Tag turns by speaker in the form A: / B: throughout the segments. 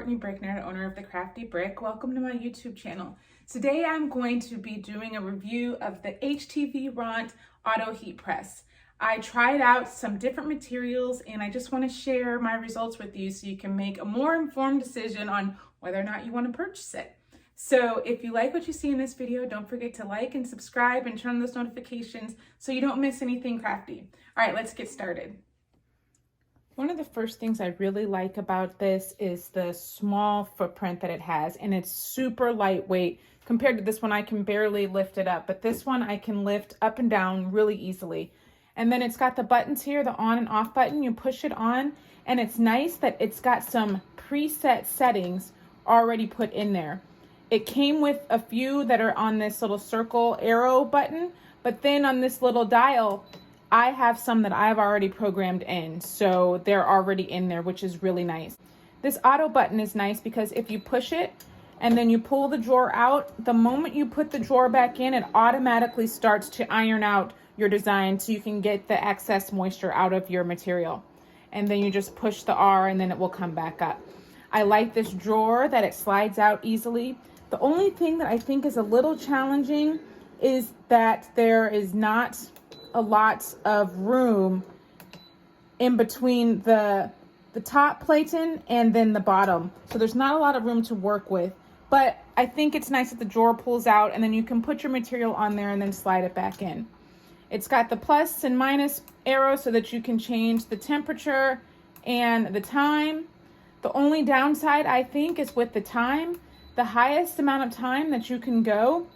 A: Courtney Brickner, owner of The Crafty Brick. Welcome to my YouTube channel. Today I'm going to be doing a review of the HTVRont Auto Heat Press. I tried out some different materials and I just want to share my results with you so you can make a more informed decision on whether or not you want to purchase it. So if you like what you see in this video, don't forget to like and subscribe and turn on those notifications so you don't miss anything crafty. All right, let's get started. One of the first things I really like about this is the small footprint that it has, and it's super lightweight compared to this one. I can barely lift it up, but this one I can lift up and down really easily. And then it's got the buttons here, the on and off button. You push it on, and it's nice that it's got some preset settings already put in there. It came with a few that are on this little circle arrow button, but then on this little dial, I have some that I've already programmed in, so they're already in there, which is really nice. This auto button is nice because if you push it and then you pull the drawer out, the moment you put the drawer back in, it automatically starts to iron out your design so you can get the excess moisture out of your material. And then you just push the R and then it will come back up. I like this drawer that it slides out easily. The only thing that I think is a little challenging is that there is not a lot of room in between the top platen and then the bottom. So there's not a lot of room to work with, but I think it's nice that the drawer pulls out and then you can put your material on there and then slide it back in. It's got the plus and minus arrow so that you can change the temperature and the time. The only downside I think is with the time, the highest amount of time that you can go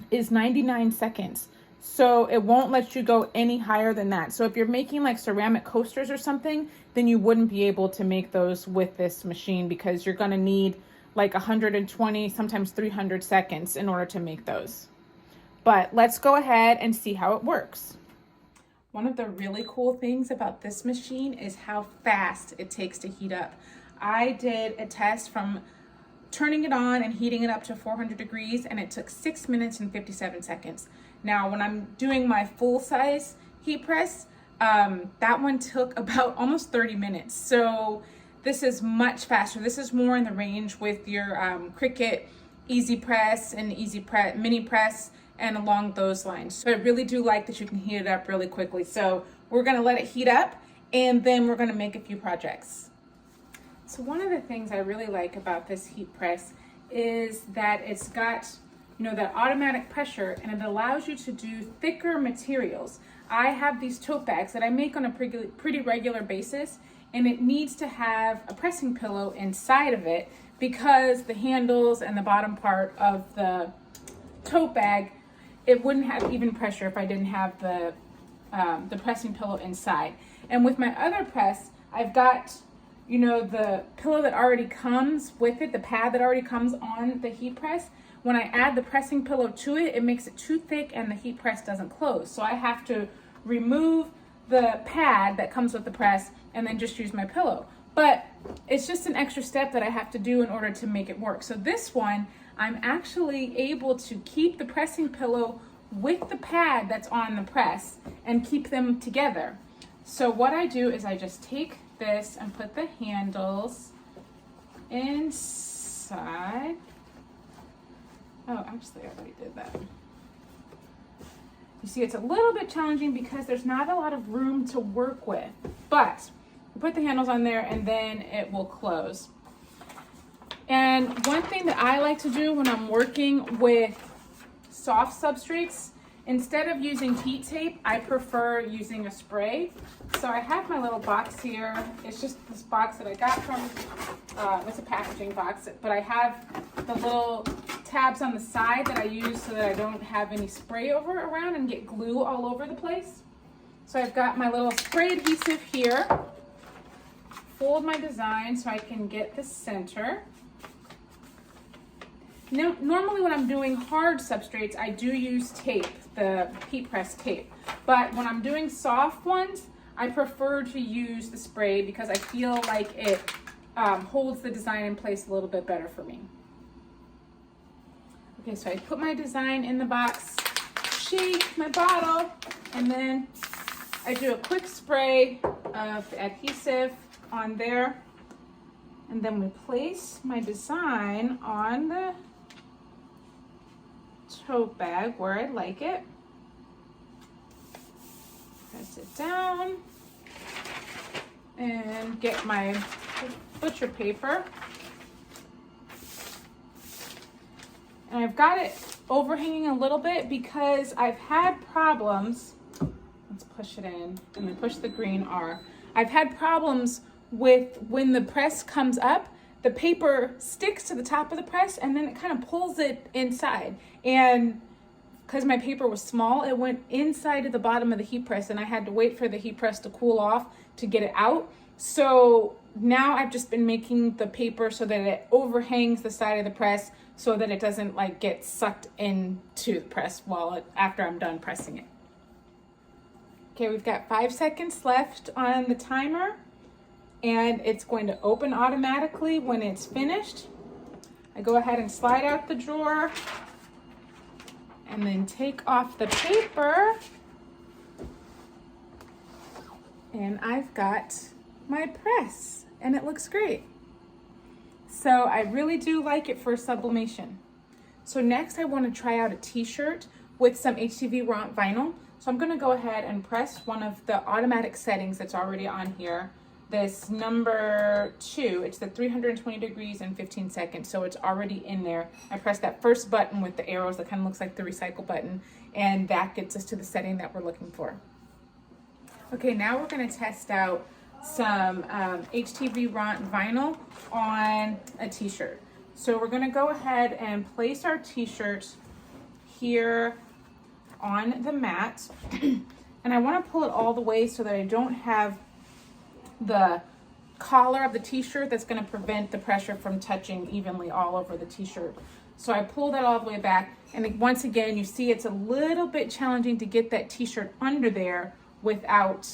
A: is 99 seconds. So it won't let you go any higher than that. So if you're making like ceramic coasters or something, then you wouldn't be able to make those with this machine because you're gonna need like 120, sometimes 300 seconds in order to make those. But let's go ahead and see how it works. One of the really cool things about this machine is how fast it takes to heat up. I did a test from turning it on and heating it up to 400 degrees and it took 6 minutes and 57 seconds. Now, when I'm doing my full-size heat press, that one took about almost 30 minutes. So this is much faster. This is more in the range with your Cricut Easy Press and Easy Press, Mini Press, and along those lines. So I really do like that you can heat it up really quickly. So we're gonna let it heat up and then we're gonna make a few projects. So one of the things I really like about this heat press is that it's got, you know, that automatic pressure and it allows you to do thicker materials. I have these tote bags that I make on a pretty regular basis, and it needs to have a pressing pillow inside of it because the handles and the bottom part of the tote bag, it wouldn't have even pressure if I didn't have the pressing pillow inside. And with my other press, I've got, you know, the pillow that already comes with it, the pad that already comes on the heat press. When I add the pressing pillow to it, it makes it too thick and the heat press doesn't close. So I have to remove the pad that comes with the press and then just use my pillow. But it's just an extra step that I have to do in order to make it work. So this one, I'm actually able to keep the pressing pillow with the pad that's on the press and keep them together. So what I do is I just take this and put the handles inside. Oh, actually, I already did that. You see, it's a little bit challenging because there's not a lot of room to work with, but you put the handles on there and then it will close. And one thing that I like to do when I'm working with soft substrates, instead of using heat tape, I prefer using a spray. So I have my little box here. It's just this box that I got from, it's a packaging box, but I have the little tabs on the side that I use so that I don't have any spray over around and get glue all over the place. So I've got my little spray adhesive here. Fold my design so I can get the center. Now, normally when I'm doing hard substrates, I do use tape, the heat press tape. But when I'm doing soft ones, I prefer to use the spray because I feel like it holds the design in place a little bit better for me. Okay, so I put my design in the box, shake my bottle, and then I do a quick spray of the adhesive on there. And then we place my design on the tote bag where I like it. Press it down and get my butcher paper. And I've got it overhanging a little bit because I've had problems. Let's push it in and then push the green R. I've had problems with when the press comes up, the paper sticks to the top of the press and then it kind of pulls it inside. And because my paper was small, it went inside of the bottom of the heat press and I had to wait for the heat press to cool off to get it out. So now I've just been making the paper so that it overhangs the side of the press so that it doesn't like get sucked into the press after I'm done pressing it. Okay, we've got 5 seconds left on the timer and it's going to open automatically when it's finished. I go ahead and slide out the drawer and then take off the paper. And I've got my press and it looks great. So I really do like it for sublimation. So next I want to try out a t-shirt with some HTVRont vinyl. So I'm going to go ahead and press one of the automatic settings that's already on here. This number 2, it's the 320 degrees and 15 seconds. So it's already in there. I press that first button with the arrows that kind of looks like the recycle button. And that gets us to the setting that we're looking for. Okay, now we're going to test out some HTVRont vinyl on a t-shirt. So we're going to go ahead and place our t-shirt here on the mat. And I want to pull it all the way so that I don't have the collar of the t-shirt that's going to prevent the pressure from touching evenly all over the t-shirt. So I pull that all the way back, and once again you see it's a little bit challenging to get that t-shirt under there without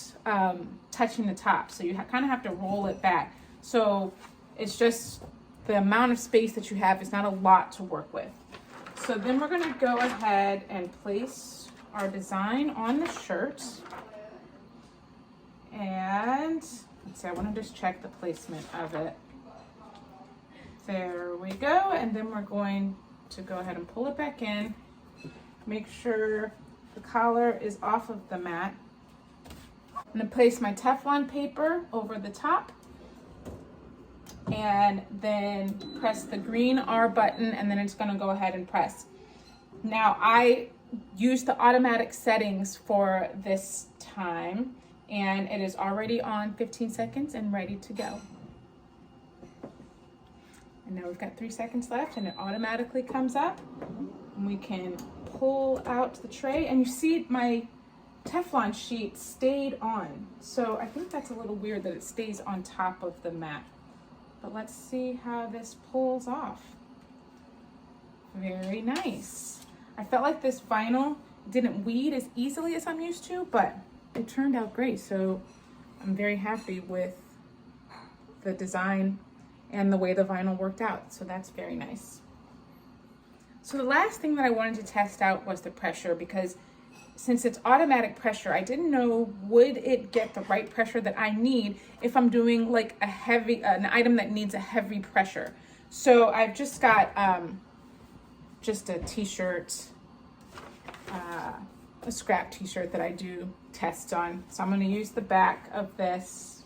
A: touching the top. So you kind of have to roll it back. So it's just the amount of space that you have is not a lot to work with. So then we're going to go ahead and place our design on the shirt. And let's see, I want to just check the placement of it. There we go. And then we're going to go ahead and pull it back in. Make sure the collar is off of the mat. I'm going to place my Teflon paper over the top and then press the green R button, and then it's going to go ahead and press. Now I use the automatic settings for this time, and it is already on 15 seconds and ready to go. And now we've got 3 seconds left and it automatically comes up, and we can pull out the tray, and you see my Teflon sheet stayed on. So I think that's a little weird that it stays on top of the mat. But let's see how this pulls off. Very nice. I felt like this vinyl didn't weed as easily as I'm used to, but it turned out great. So I'm very happy with the design and the way the vinyl worked out. So that's very nice. So the last thing that I wanted to test out was the pressure, because since it's automatic pressure, I didn't know would it get the right pressure that I need if I'm doing like an item that needs a heavy pressure. So I've just got just a t-shirt, a scrap t-shirt that I do tests on. So I'm going to use the back of this.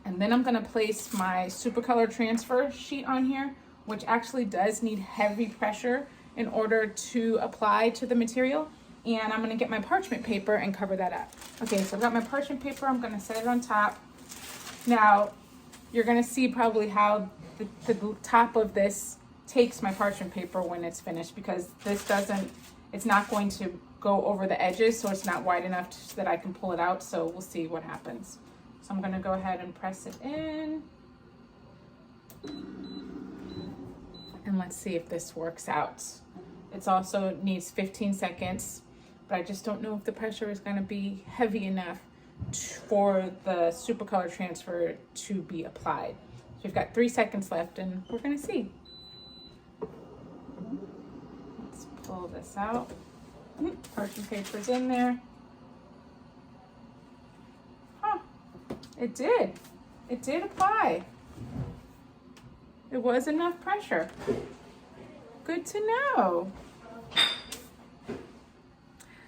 A: And then I'm going to place my Supercolor transfer sheet on here, which actually does need heavy pressure in order to apply to the material. And I'm gonna get my parchment paper and cover that up. Okay, so I've got my parchment paper, I'm gonna set it on top. Now, you're gonna see probably how the top of this takes my parchment paper when it's finished, because it's not going to go over the edges, so it's not wide enough so that I can pull it out, so we'll see what happens. So I'm gonna go ahead and press it in. And let's see if this works out. It also needs 15 seconds, but I just don't know if the pressure is going to be heavy enough for the Supercolor transfer to be applied. So we've got 3 seconds left, and we're going to see. Let's pull this out. Parchment paper's in there. Huh. It did. It did apply. It was enough pressure. Good to know.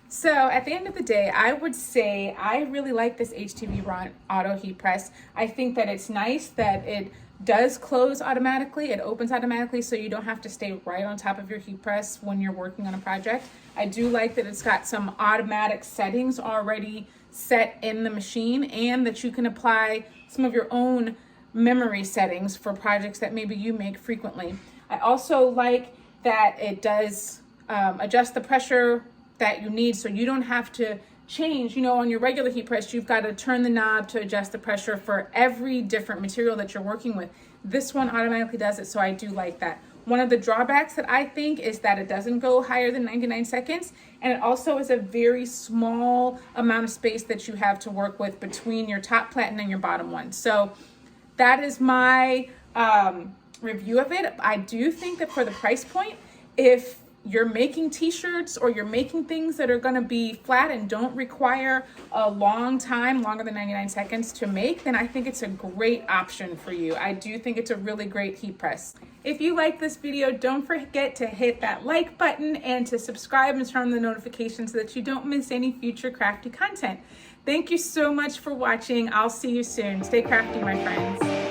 A: So at the end of the day, I would say I really like this HTVRont auto heat press. I think that it's nice that it does close automatically. It opens automatically, so you don't have to stay right on top of your heat press when you're working on a project. I do like that it's got some automatic settings already set in the machine, and that you can apply some of your own memory settings for projects that maybe you make frequently. I also like that it does adjust the pressure that you need, so you don't have to change. You know, on your regular heat press, you've got to turn the knob to adjust the pressure for every different material that you're working with. This one automatically does it, so I do like that. One of the drawbacks that I think is that it doesn't go higher than 99 seconds, and it also is a very small amount of space that you have to work with between your top platen and your bottom one. So that is my review of it. I do think that for the price point, if you're making t-shirts or you're making things that are going to be flat and don't require a long time, longer than 99 seconds to make, then I think it's a great option for you. I do think it's a really great heat press. If you like this video, don't forget to hit that like button and to subscribe and turn on the notifications so that you don't miss any future crafty content. Thank you so much for watching. I'll see you soon. Stay crafty, my friends.